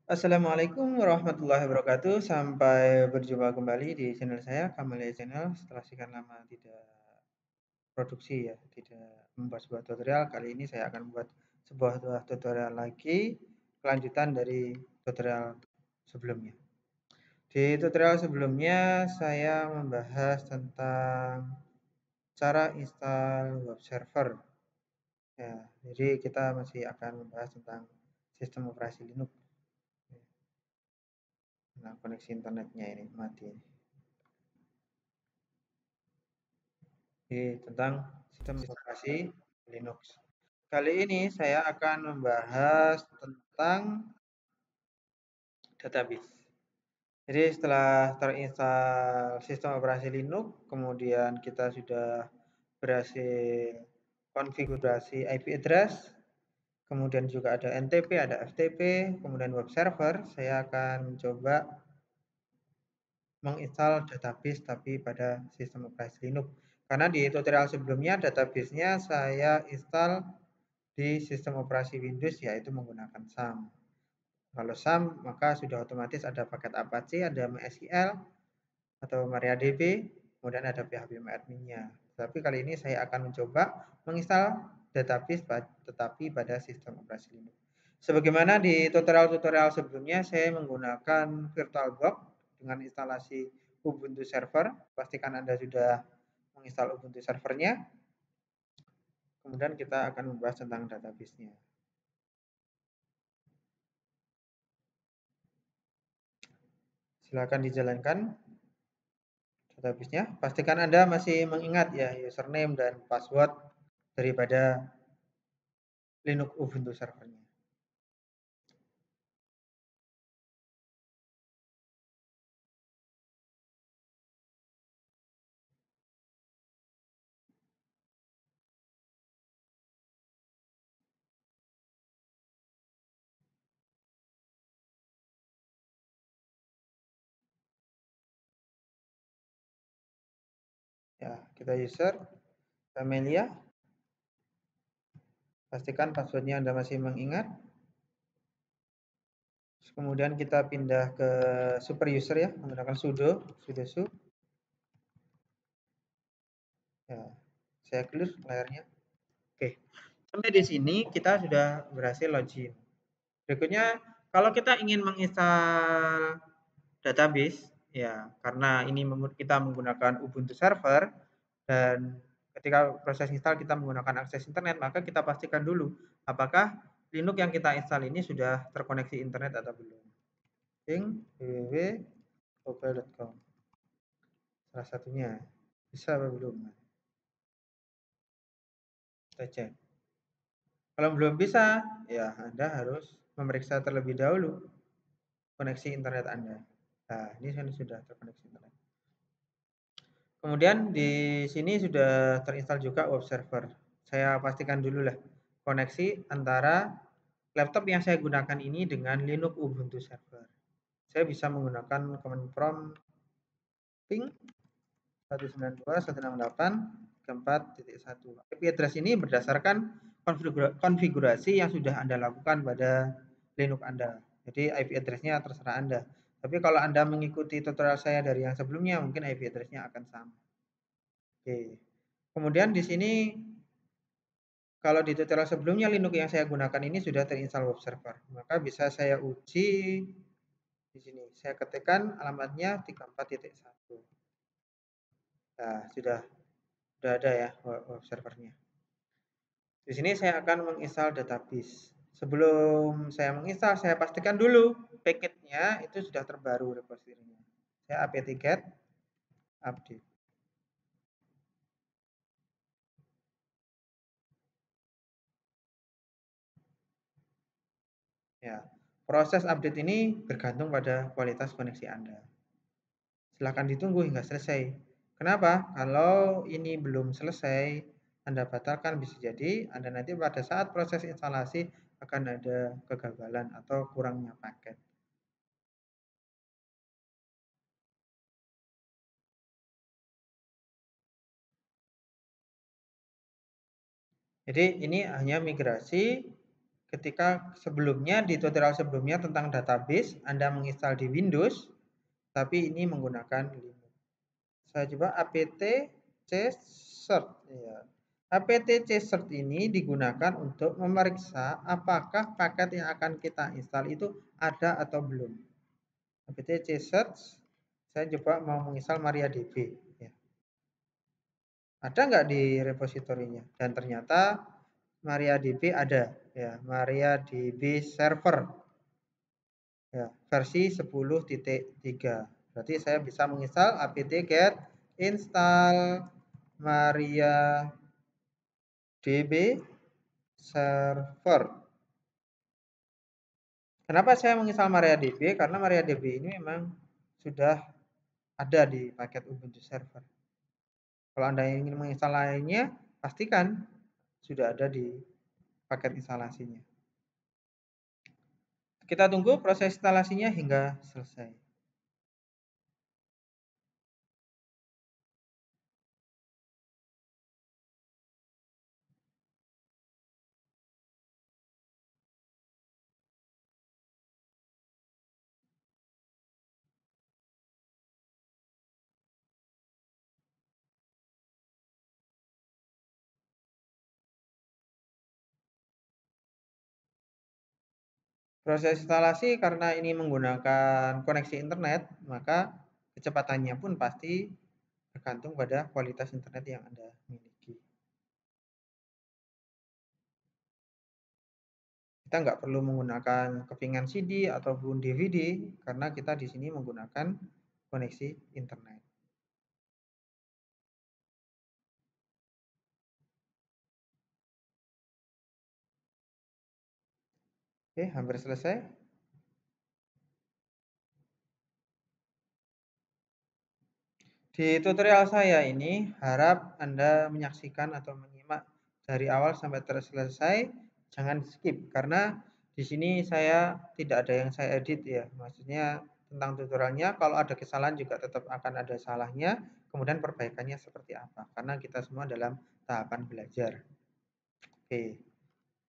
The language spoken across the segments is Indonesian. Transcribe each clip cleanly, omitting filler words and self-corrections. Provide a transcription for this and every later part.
Assalamualaikum warahmatullahi wabarakatuh. Sampai berjumpa kembali di channel saya, Kamalia Channel. Setelah sekian lama tidak produksi ya, tidak membuat sebuah tutorial, kali ini saya akan membuat sebuah tutorial lagi, kelanjutan dari tutorial sebelumnya. Di tutorial sebelumnya saya membahas tentang cara install web server. Ya, jadi kita masih akan membahas tentang sistem operasi Linux. Nah, koneksi internetnya ini mati. Tentang sistem operasi Linux. Kali ini saya akan membahas tentang database. Jadi setelah terinstall sistem operasi Linux, kemudian kita sudah berhasil konfigurasi IP address, kemudian juga ada NTP, ada FTP, kemudian web server, saya akan coba menginstal database tapi pada sistem operasi Linux. Karena di tutorial sebelumnya database-nya saya install di sistem operasi Windows yaitu menggunakan SAM. Kalau SAM maka sudah otomatis ada paket Apache, ada MySQL atau MariaDB, kemudian ada PHP-admin-nya. Tapi kali ini saya akan mencoba menginstal database tetapi pada sistem operasi Linux. Sebagaimana di tutorial-tutorial sebelumnya saya menggunakan VirtualBox dengan instalasi Ubuntu Server. Pastikan Anda sudah menginstal Ubuntu servernya. Kemudian kita akan membahas tentang database-nya. Silakan dijalankan database-nya. Pastikan Anda masih mengingat ya username dan password daripada Linux Ubuntu servernya. Ya, kita user Camelia. Pastikan passwordnya Anda masih mengingat. Kemudian kita pindah ke super user ya, menggunakan sudo su. Ya, saya clear layarnya. Oke, sampai di sini kita sudah berhasil login. Berikutnya, kalau kita ingin menginstal database, ya karena ini kita menggunakan Ubuntu server dan ketika proses install kita menggunakan akses internet, maka kita pastikan dulu apakah Linux yang kita install ini sudah terkoneksi internet atau belum. www.mobile.com salah satunya bisa atau belum, kita cek. Kalau belum bisa, ya Anda harus memeriksa terlebih dahulu koneksi internet Anda. Nah, ini kan sudah terkoneksi internet. Kemudian di sini sudah terinstall juga web server. Saya pastikan dulu lah koneksi antara laptop yang saya gunakan ini dengan Linux Ubuntu server. Saya bisa menggunakan command prompt ping 192.168.4.1. IP address ini berdasarkan konfigurasi yang sudah Anda lakukan pada Linux Anda. Jadi IP address-nya terserah Anda. Tapi kalau Anda mengikuti tutorial saya dari yang sebelumnya, mungkin IP address-nya akan sama. Oke. Kemudian di sini kalau di tutorial sebelumnya Linux yang saya gunakan ini sudah terinstall web server. Maka bisa saya uji di sini. Saya ketikkan alamatnya 34.1. Nah, sudah ada ya web servernya. Di sini saya akan menginstal database. Sebelum saya menginstal, saya pastikan dulu paketnya itu sudah terbaru repositorinya. Saya apt-get update. Ya, proses update ini bergantung pada kualitas koneksi Anda. Silakan ditunggu hingga selesai. Kenapa? Kalau ini belum selesai, Anda batalkan bisa jadi Anda nanti pada saat proses instalasi akan ada kegagalan atau kurangnya paket. Jadi ini hanya migrasi ketika sebelumnya di tutorial sebelumnya tentang database Anda menginstal di Windows, tapi ini menggunakan Linux. Saya coba apt cert ya. apt cert ini digunakan untuk memeriksa apakah paket yang akan kita install itu ada atau belum. apt cert saya coba mau menginstal MariaDB ya. Ada nggak di repositorinya? Dan ternyata MariaDB ada ya, MariaDB server ya, versi 10.3. Berarti saya bisa menginstal apt-get install MariaDB server. Kenapa saya menginstal MariaDB? Karena MariaDB ini memang sudah ada di paket Ubuntu server. Kalau Anda ingin menginstal lainnya, pastikan sudah ada di paket instalasinya. Kita tunggu proses instalasinya hingga selesai. Proses instalasi karena ini menggunakan koneksi internet, maka kecepatannya pun pasti tergantung pada kualitas internet yang Anda miliki. Kita nggak perlu menggunakan kepingan CD ataupun DVD karena kita di sini menggunakan koneksi internet. Oke, hampir selesai. Di tutorial saya ini harap Anda menyaksikan atau menyimak dari awal sampai selesai, jangan skip karena di sini saya tidak ada yang saya edit ya. Maksudnya tentang tutorialnya kalau ada kesalahan juga tetap akan ada salahnya, kemudian perbaikannya seperti apa karena kita semua dalam tahapan belajar. Oke.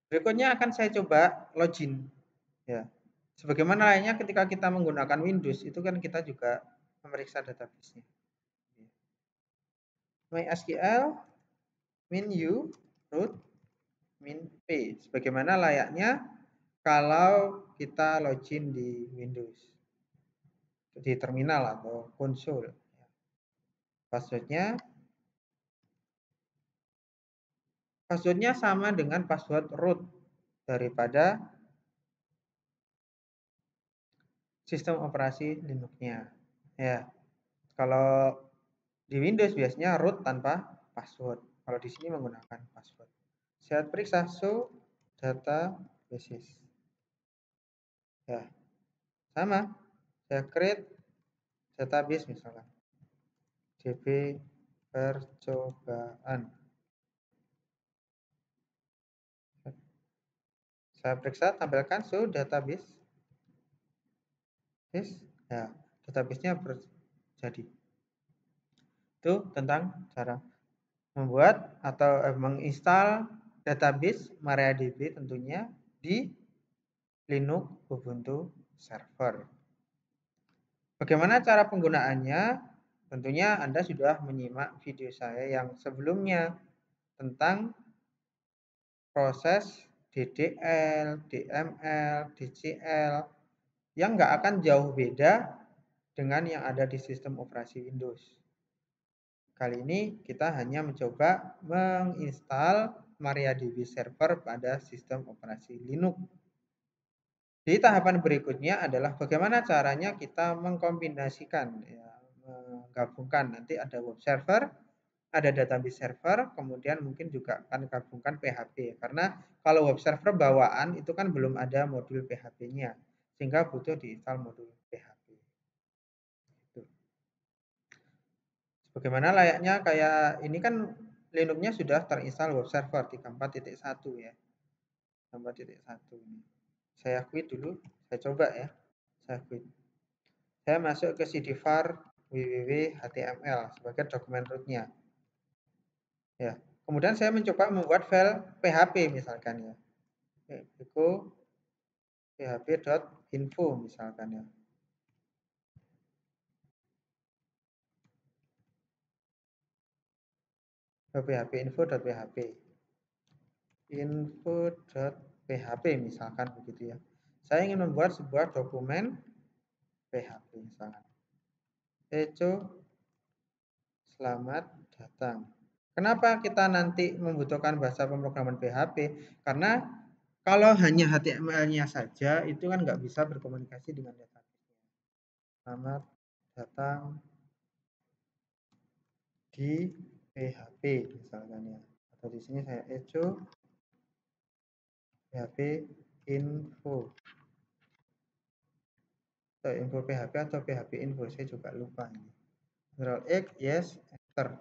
Berikutnya akan saya coba login ya. Sebagaimana lainnya ketika kita menggunakan Windows itu kan kita juga memeriksa database-nya. MySQL min u root min p sebagaimana layaknya kalau kita login di Windows di terminal atau konsol. Passwordnya sama dengan password root daripada sistem operasi Linux-nya. Ya, kalau di Windows biasanya root tanpa password. Kalau di sini menggunakan password. Saya periksa show databases. Ya, sama. Saya create database misalkan. DB percobaan. Saya periksa, tampilkan show database. Yes. Ya, database-nya jadi. Itu tentang cara membuat atau menginstal database MariaDB tentunya di Linux Ubuntu Server. Bagaimana cara penggunaannya? Tentunya Anda sudah menyimak video saya yang sebelumnya tentang proses DDL, DML, DCL yang nggak akan jauh beda dengan yang ada di sistem operasi Windows. Kali ini kita hanya mencoba menginstal MariaDB Server pada sistem operasi Linux. Di tahapan berikutnya adalah bagaimana caranya kita mengkombinasikan, ya, menggabungkan. Nanti ada web server, ada database server, kemudian mungkin juga akan gabungkan PHP. Karena kalau web server bawaan itu kan belum ada modul PHP-nya, sehingga butuh diinstal modul PHP. Itu. Sebagaimana layaknya kayak ini kan Linux-nya sudah terinstall web server 34.1 ya. 34.1 ini. Saya quit dulu, saya coba ya. Saya quit. Saya masuk ke cdvar www.html sebagai dokumen rootnya. Ya. Kemudian saya mencoba membuat file PHP misalkan ya. echo php.info misalkan ya. php.info.php info.php misalkan begitu ya. Saya ingin membuat sebuah dokumen PHP misalkan. Echo selamat datang. Kenapa kita nanti membutuhkan bahasa pemrograman PHP? Karena kalau hanya HTML-nya saja itu kan nggak bisa berkomunikasi dengan database. Selamat datang di PHP misalkan ya. Atau di sini saya echo PHP info. Atau info PHP atau PHP info, saya juga lupa ini. Ctrl X, yes, enter.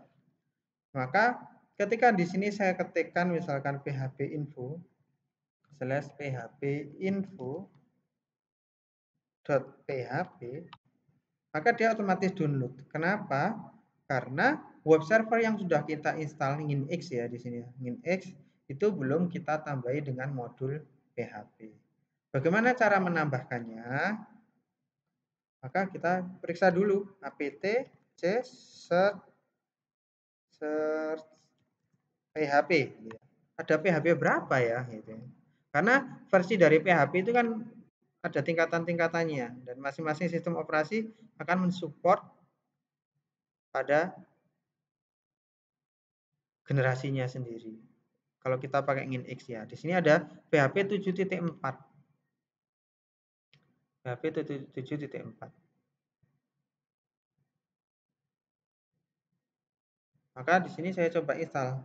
Maka ketika di sini saya ketikkan misalkan PHP info /php info .php, maka dia otomatis download. Kenapa? Karena web server yang sudah kita install Nginx ya di sini, Nginx itu belum kita tambahi dengan modul PHP. Bagaimana cara menambahkannya? Maka kita periksa dulu apt c search PHP. Ada PHP berapa ya? Gitu. Karena versi dari PHP itu kan ada tingkatan-tingkatannya dan masing-masing sistem operasi akan mensupport pada generasinya sendiri. Kalau kita pakai Nginx ya, di sini ada PHP 7.4. PHP 7.4. Maka di sini saya coba install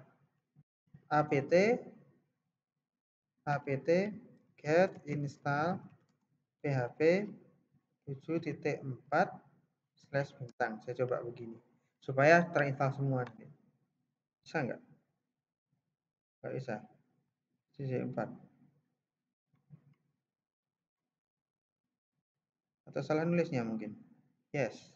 apt get install PHP 7.4/bintang. Saya coba begini supaya terinstall semua. Bisa nggak? Nggak bisa. 7.4. Atau salah nulisnya mungkin. Yes.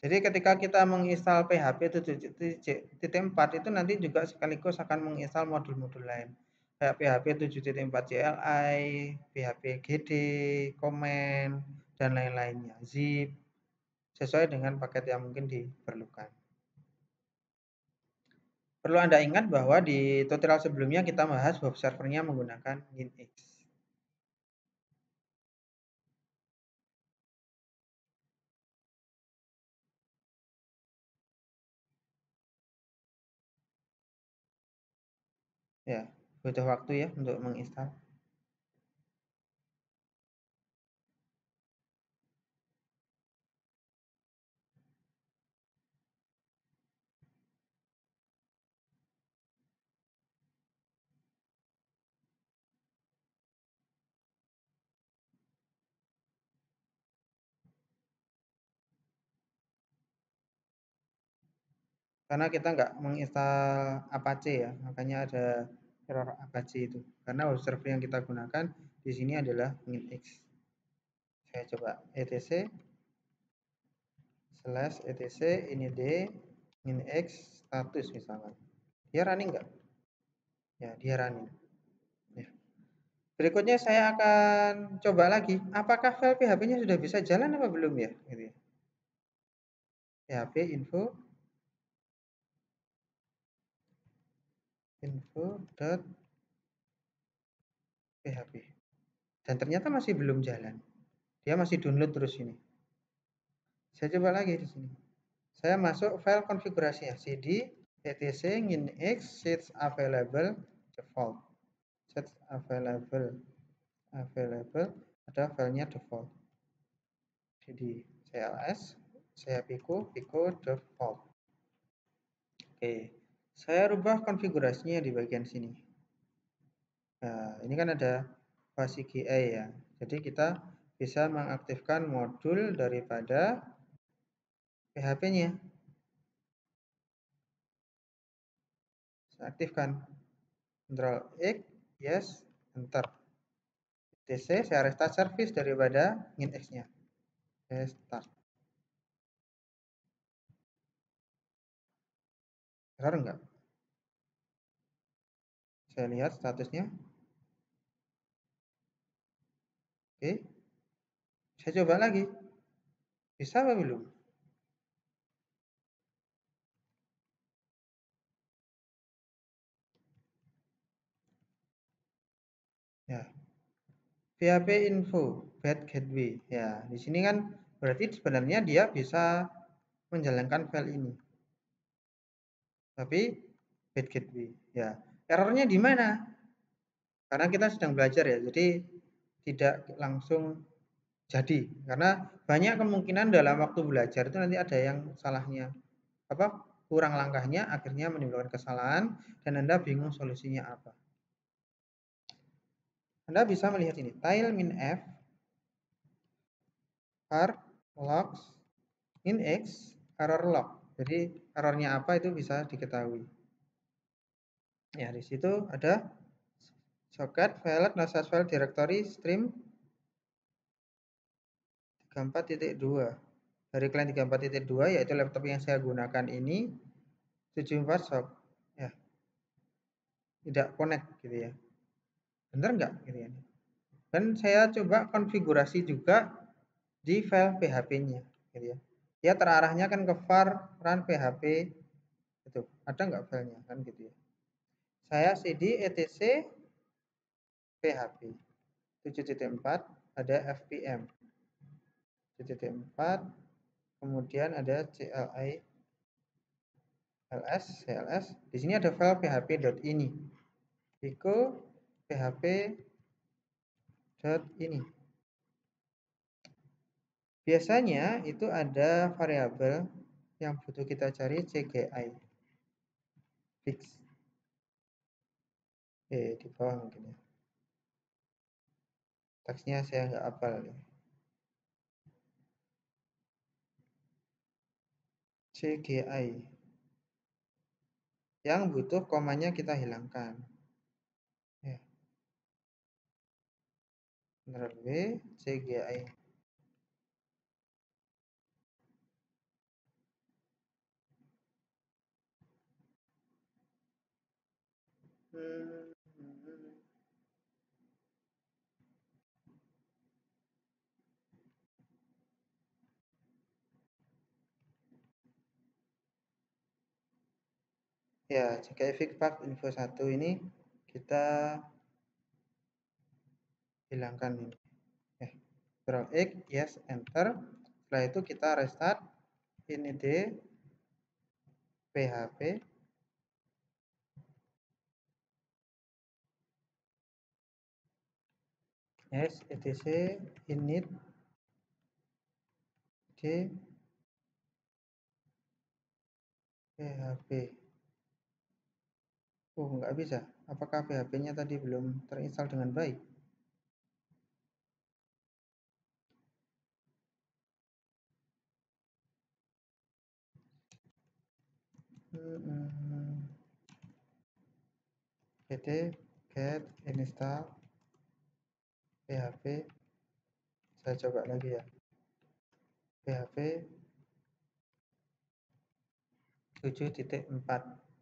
Jadi ketika kita menginstal PHP 7.4 itu nanti juga sekaligus akan menginstal modul-modul lain. Kayak PHP 7.4 CLI, PHP GD, comment, dan lain-lainnya. Zip, sesuai dengan paket yang mungkin diperlukan. Perlu Anda ingat bahwa di tutorial sebelumnya kita bahas web servernya menggunakan Nginx. Ya, butuh waktu ya untuk menginstal. Karena kita nggak menginstal Apache ya, makanya ada error Apache itu. Karena web server yang kita gunakan di sini adalah Nginx. Saya coba etc/etc inid Nginx status misalnya. Dia running nggak? Ya, dia running. Ya. Berikutnya saya akan coba lagi, apakah file PHP-nya sudah bisa jalan apa belum ya? Gitu ya. PHP info.php. Dan ternyata masih belum jalan. Dia masih download terus ini. Saya coba lagi di sini. Saya masuk file konfigurasinya cd etc nginx sets available default. Sets available ada filenya default. Jadi cls saya pico default. Oke, saya rubah konfigurasinya di bagian sini. Nah, ini kan ada FASIGI ya. Jadi kita bisa mengaktifkan modul daripada PHP-nya. aktifkan. Ctrl X, yes, enter. etc saya restart service daripada nginx-nya. Restart. Error enggak? Saya lihat statusnya. Oke. Saya coba lagi. Bisa apa belum? Ya. PHP info bad gateway. Ya, di sini kan berarti sebenarnya dia bisa menjalankan file ini. Tapi bad gateway. Ya. Errornya di mana? Karena kita sedang belajar ya. Jadi tidak langsung jadi. Karena banyak kemungkinan dalam waktu belajar itu nanti ada yang salahnya. Kurang langkahnya akhirnya menimbulkan kesalahan dan Anda bingung solusinya apa. Anda bisa melihat ini, tile min-f var logs inx error log. Jadi errornya apa itu bisa diketahui. Ya, di situ ada socket file message file directory stream 34.2. Dari client 34.2 yaitu laptop yang saya gunakan ini 74 sock. Ya. Tidak connect gitu ya. Benar enggak gitu ya. Dan saya coba konfigurasi juga di file PHP-nya gitu ya. Dia terarahnya kan ke var run PHP itu. Ada nggak filenya kan gitu ya. Saya cd etc PHP 7.4 ada fpm 7.4 kemudian ada CLI cls di sini ada file php.ini echo php.ini. Biasanya itu ada variabel yang butuh kita cari cgi fix. Di bawah mungkin ya. Teksnya saya nggak hafal nih. CGI yang butuh komanya kita hilangkan. Ya. Ctrl W CGI. Ya, CGI fix path info 1 ini kita hilangkan ini. Ctrl X, yes, enter. Setelah itu kita restart init php yes etc init d php. Nggak bisa. Apakah PHP-nya tadi belum terinstall dengan baik? pt get install php. Saya coba lagi ya. PHP 7.4.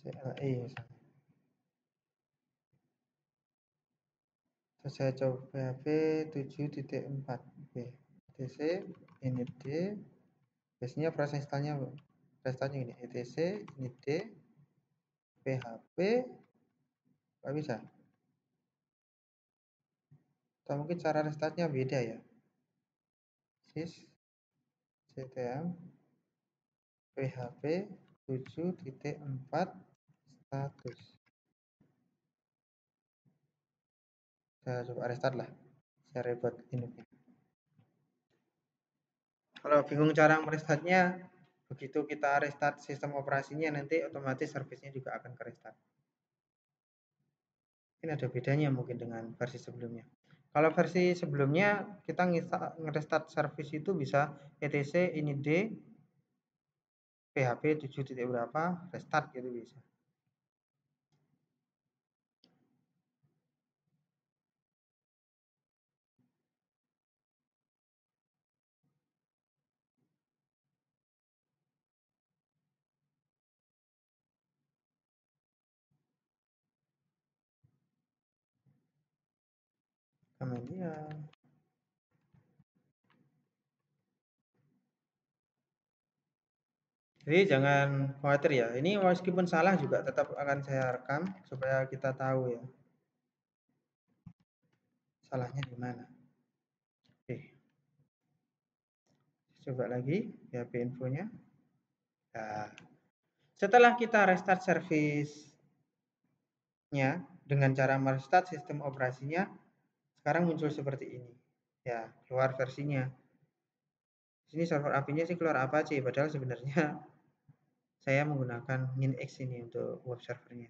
CLI misalnya. Terus saya coba PHP 7.4. Oke. etc init d. Biasanya proses installnya ini etc init d php. Nggak bisa. Atau mungkin cara restartnya beda ya. Sys ctm php 7.4 status. Saya coba restart lah. Saya reboot initnya. Kalau bingung cara merestartnya, begitu kita restart sistem operasinya nanti otomatis servisnya juga akan ke restart. Ini ada bedanya mungkin dengan versi sebelumnya. Kalau versi sebelumnya kita nge-restart service itu bisa etc init d php 7 titik berapa restart gitu bisa. Kemudian jadi jangan khawatir ya. Ini meskipun salah juga tetap akan saya rekam supaya kita tahu ya salahnya di mana. Oke, coba lagi PHP infonya. Nah, setelah kita restart service-nya dengan cara merestart sistem operasinya, sekarang muncul seperti ini. Ya, keluar versinya. Sini server API-nya sih keluar Apache, padahal sebenarnya saya menggunakan nginx ini untuk web servernya.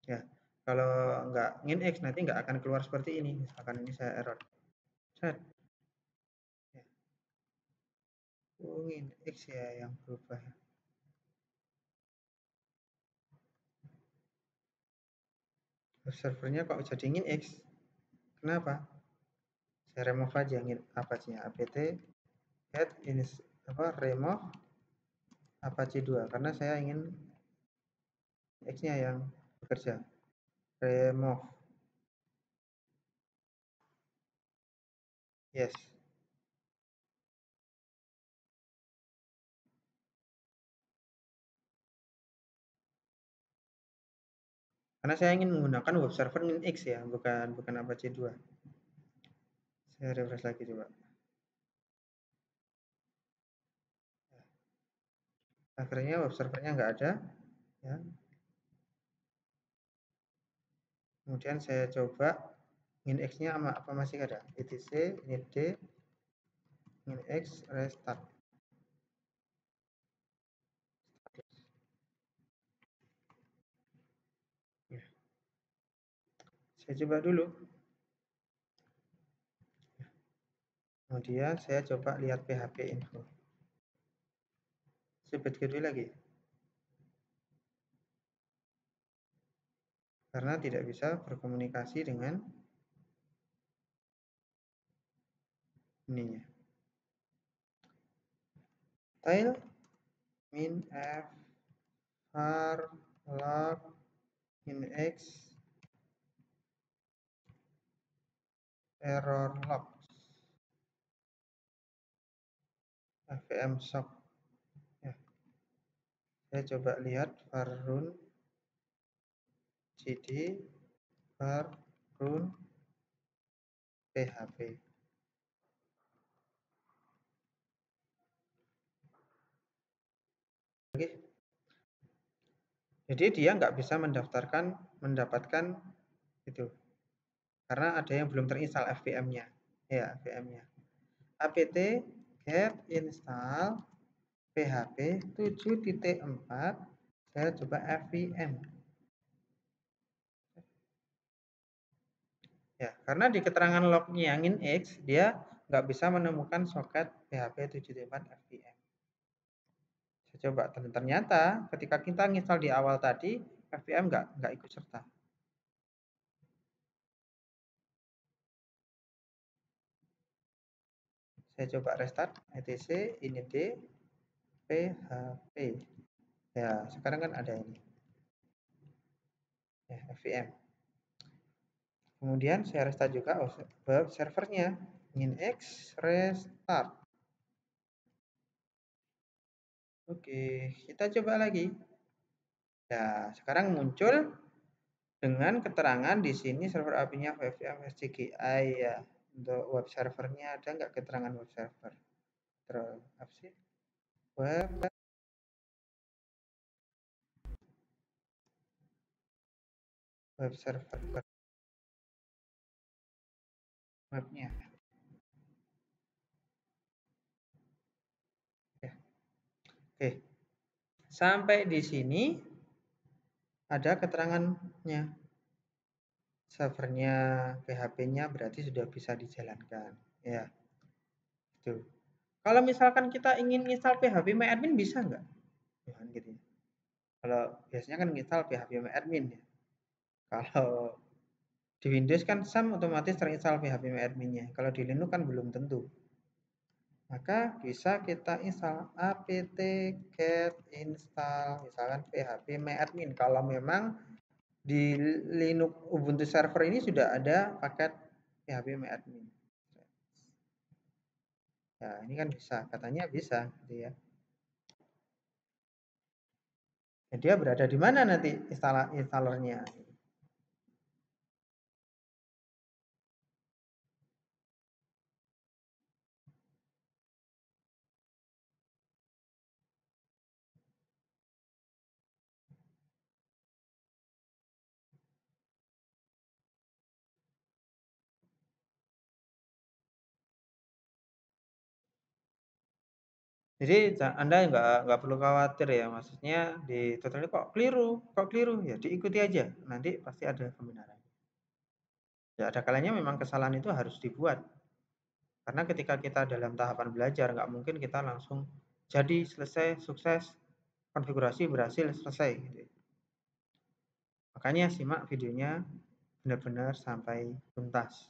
Ya, kalau nggak nginx nanti nggak akan keluar seperti ini. Misalkan ini saya error. Set. Ya. Oh, nginx ya yang berubah. Web servernya kok jadi nginx? Kenapa? Saya remove aja Apache-nya. apt get ini remove Apache 2 karena saya ingin X-nya yang bekerja. Remove. Yes. Karena saya ingin menggunakan web server Nginx ya, bukan Apache 2. Saya refresh lagi coba. Akhirnya web servernya nggak ada. Ya. Kemudian saya coba Nginx-nya apa masih ada? etc init d Nginx restart. Ya. Saya coba dulu. Kemudian saya coba lihat PHP info. Sebut kedua lagi. Karena tidak bisa berkomunikasi dengan ininya. Tile min f var log nginx error log fvm shock. Ya. Saya coba lihat var run cd var run php. Oke. Jadi dia nggak bisa mendapatkan itu karena ada yang belum terinstall FVM-nya. Ya, FVM-nya. apt get install php 7.4 saya coba fvm. Ya, karena di keterangan lognya nginx dia nggak bisa menemukan soket php 7.4 fvm. Saya coba dan ternyata ketika kita install di awal tadi fvm nggak ikut serta. Saya coba restart etc init d php. Ya, sekarang kan ada ini. Ya, fvm. Kemudian saya restart juga web servernya nginx restart. Oke, kita coba lagi. Ya, sekarang muncul dengan keterangan di sini server API-nya FVM SCGI ya. Untuk web servernya ada nggak keterangan web server? Terus apa sih? Web server webnya. Ya. Oke, sampai di sini ada keterangannya. servernya PHP-nya berarti sudah bisa dijalankan. Ya, itu. Kalau misalkan kita ingin install PHP MyAdmin bisa nggak? Ya, kan gitu ya. Kalau biasanya kan install PHP MyAdmin ya. Kalau di Windows kan SAM otomatis terinstall PHP MyAdmin-nya. Kalau di Linux kan belum tentu. Maka bisa kita install apt-get install misalkan PHP MyAdmin. Kalau memang di Linux Ubuntu server ini sudah ada paket PHP MyAdmin. Ya, ini kan bisa, katanya bisa gitu ya. Ya, dia berada di mana nanti installernya? Jadi Anda nggak perlu khawatir ya, maksudnya di tutorial kok keliru ya diikuti aja, nanti pasti ada pembenaran. Ya ada kalanya memang kesalahan itu harus dibuat, karena ketika kita dalam tahapan belajar nggak mungkin kita langsung jadi selesai sukses konfigurasi berhasil selesai gitu. Makanya simak videonya benar-benar sampai tuntas.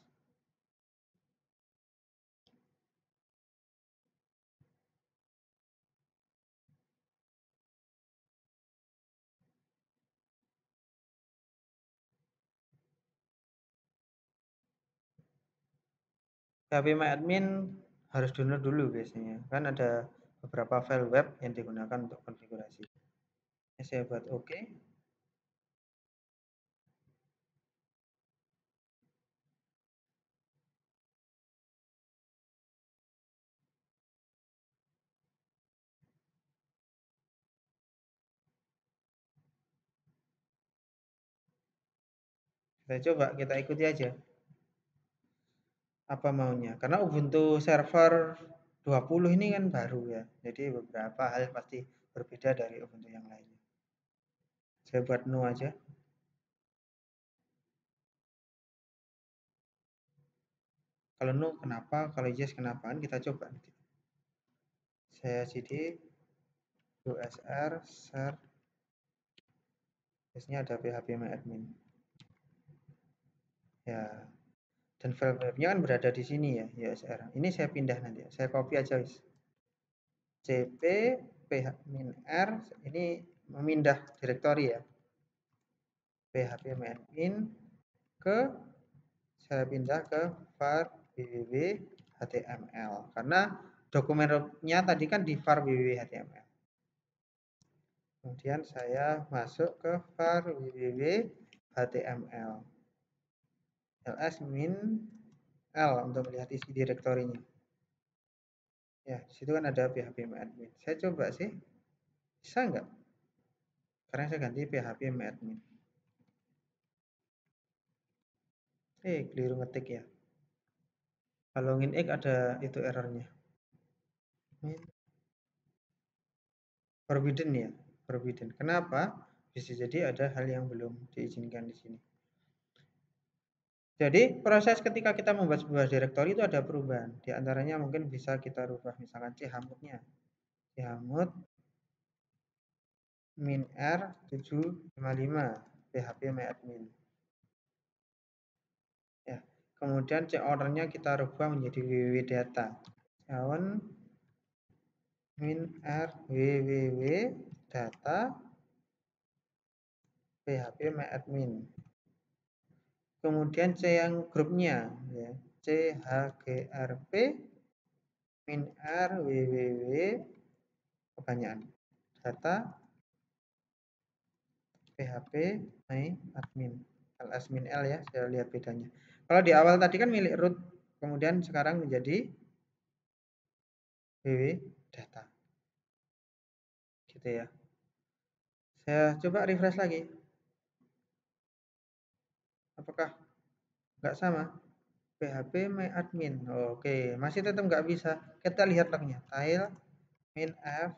PHP-MyAdmin harus download dulu biasanya, kan ada beberapa file web yang digunakan untuk konfigurasi. Ini saya buat oke. Kita coba, kita ikuti aja apa maunya. Karena Ubuntu server 20 ini kan baru ya. Jadi beberapa hal pasti berbeda dari Ubuntu yang lainnya. Saya buat no aja. Kalau no kenapa, kalau yes kenapa, kan kita coba nanti. Saya cd usr share, biasanya ada php-myadmin. Ya, dan file webnya kan berada di sini ya, usr. Ini saya pindah nanti, saya copy aja wis. cp php-min-r ini memindah direktori ya. php-myadmin ke saya pindah ke var www html karena dokumennya tadi kan di var www html. Kemudian saya masuk ke var www html ls min l untuk melihat isi direktorinya. Ya, di situ kan ada php-myadmin. Saya coba sih, bisa nggak? Karena saya ganti php-myadmin. Keliru ngetik ya. Kalau nginx ada itu errornya. Forbidden ya, forbidden. Kenapa? Bisa jadi ada hal yang belum diizinkan di sini. Jadi proses ketika kita membuat sebuah direktori itu ada perubahan. Di antaranya mungkin bisa kita rubah misalkan chmod-nya. Chmod min r 755 php-myadmin. Ya. Kemudian cornernya kita rubah menjadi www.data. Sound min r www.data php-myadmin. Kemudian C yang grupnya ya, CHGRP min R www kebanyakan data PHP my admin ls min L ya, saya lihat bedanya. Kalau di awal tadi kan milik root, kemudian sekarang menjadi www data gitu ya. Saya coba refresh lagi, apakah nggak sama? PHP my admin. Oke, masih tetap nggak bisa. Kita lihat lognya, tile min f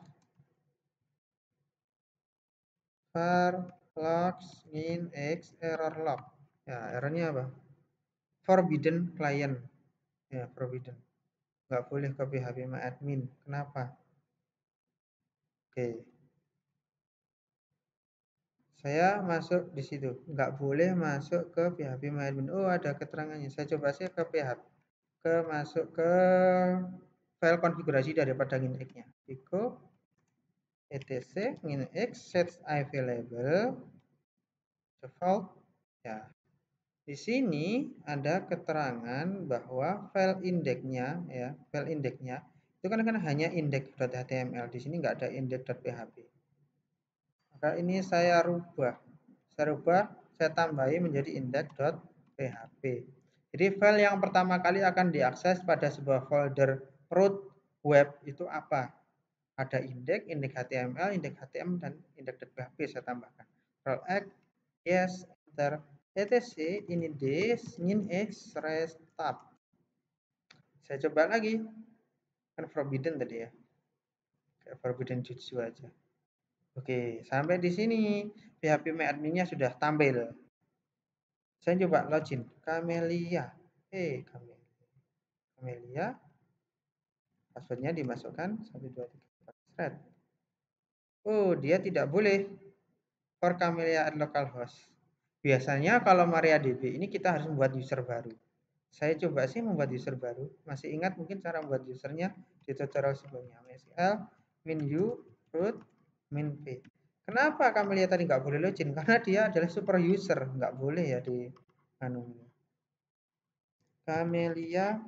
var logs min x error log. Ya, errornya apa? Forbidden client. Ya, forbidden. Nggak boleh ke phpMyAdmin. Kenapa? Oke, saya masuk di situ. Nggak boleh masuk ke phpMyAdmin. Oh, ada keterangannya. Saya coba sih ke PHP. Masuk ke file konfigurasi daripada nginx-nya. Echo etc nginx set available default. Ya, di sini ada keterangan bahwa file indexnya ya, file indexnya itu kan hanya index.html. Di sini nggak ada index.php. Maka ini saya tambahi menjadi index.php. Jadi file yang pertama kali akan diakses pada sebuah folder root web itu apa? Ada index, index HTML, index HTML, dan index.php saya tambahkan. Ctrl X, yes, enter, etc, ini this, nginx, restart. Saya coba lagi, kan forbidden tadi ya, kayak forbidden jutsu aja. Oke, sampai di sini phpMyAdmin-nya sudah tampil. Saya coba login, Camelia, Camelia, passwordnya dimasukkan 1 2 3 4 thread. Oh, dia tidak boleh for Camelia at localhost. Biasanya kalau MariaDB ini kita harus membuat user baru. Saya coba sih membuat user baru. Masih ingat mungkin cara membuat usernya di tutorial sebelumnya. MySQL min u root min p. Kenapa Camelia tadi nggak boleh login? Karena dia adalah super user, nggak boleh ya di anu. Camelia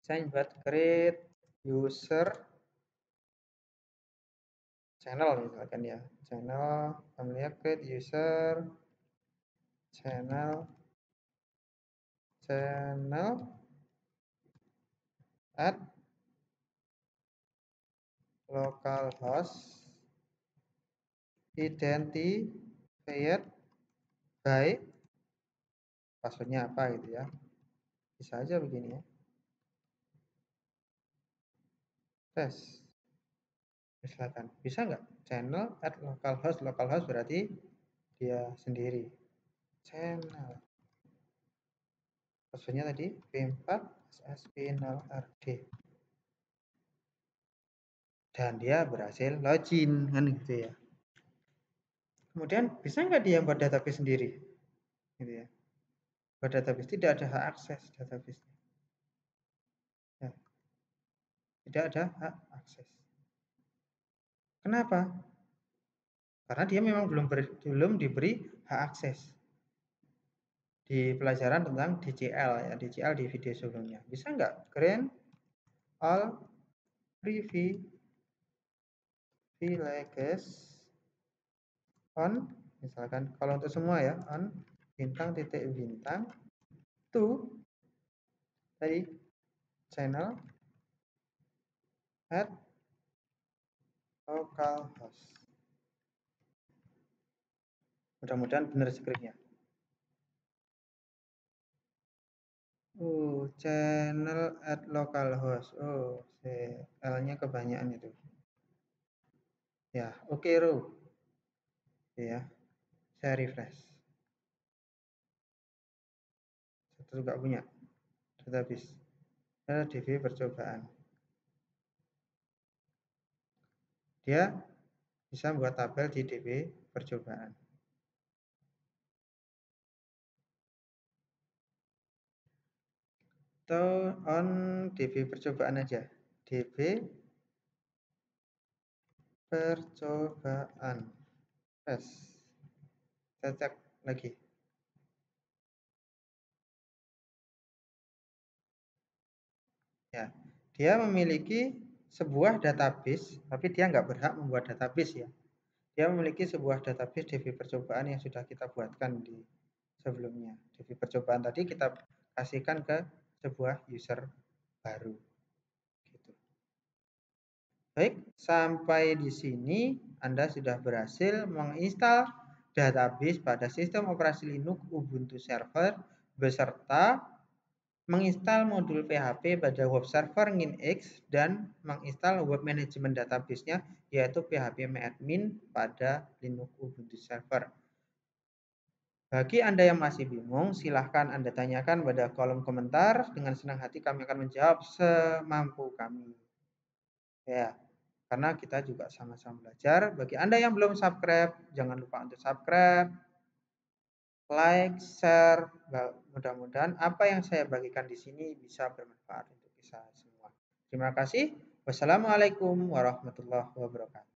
saya buat create user channel misalkan ya. Channel Camelia create user channel at localhost identified by passwordnya apa gitu ya, bisa aja begini ya, tes misalkan bisa nggak channel at localhost berarti dia sendiri, channel passwordnya tadi p4 ssp0rd dan dia berhasil login kan gitu ya. Kemudian bisa nggak dia buat database sendiri gitu ya, buat database tidak ada hak akses database ya, tidak ada hak akses. Kenapa? Karena dia memang belum diberi hak akses di pelajaran tentang DCL ya, DCL di video sebelumnya. Bisa nggak grant all privileges on, misalkan kalau untuk semua ya, on bintang titik bintang to tadi channel at localhost. Mudah-mudahan benar scriptnya. Channel at localhost. L-nya kebanyakan itu. Ya, oke, Ru. Ya, saya refresh. Satu juga punya database. DB percobaan. Dia bisa buat tabel di DB percobaan. Atau on DB percobaan aja. DB percobaan. Tes. Saya cek lagi. Ya, dia memiliki sebuah database, tapi dia nggak berhak membuat database ya. Dia memiliki sebuah database DB percobaan yang sudah kita buatkan di sebelumnya. DB percobaan tadi kita kasihkan ke sebuah user baru. Gitu. Baik, sampai di sini Anda sudah berhasil menginstal database pada sistem operasi Linux Ubuntu Server beserta menginstal modul PHP pada web server nginx dan menginstal web management database-nya yaitu phpMyAdmin pada Linux Ubuntu Server. Bagi Anda yang masih bingung, silahkan Anda tanyakan pada kolom komentar. Dengan senang hati kami akan menjawab semampu kami. Ya, karena kita juga sama-sama belajar. Bagi Anda yang belum subscribe, jangan lupa untuk subscribe, like, share. Mudah-mudahan apa yang saya bagikan di sini bisa bermanfaat untuk kita semua. Terima kasih. Wassalamualaikum warahmatullahi wabarakatuh.